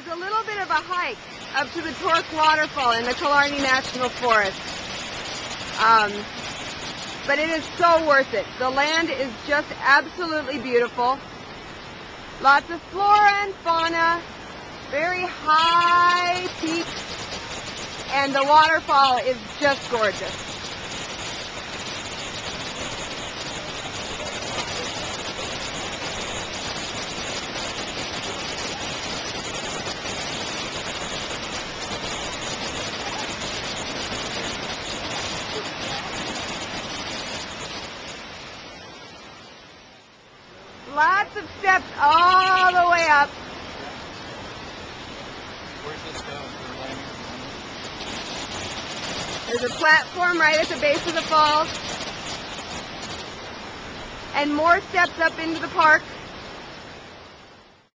There's a little bit of a hike up to the Torc Waterfall in the Killarney National Forest. But it is so worth it. The land is just absolutely beautiful. Lots of flora and fauna, very high peaks, and the waterfall is just gorgeous. Lots of steps all the way up. Where's this go? There's a platform right at the base of the falls. And more steps up into the park.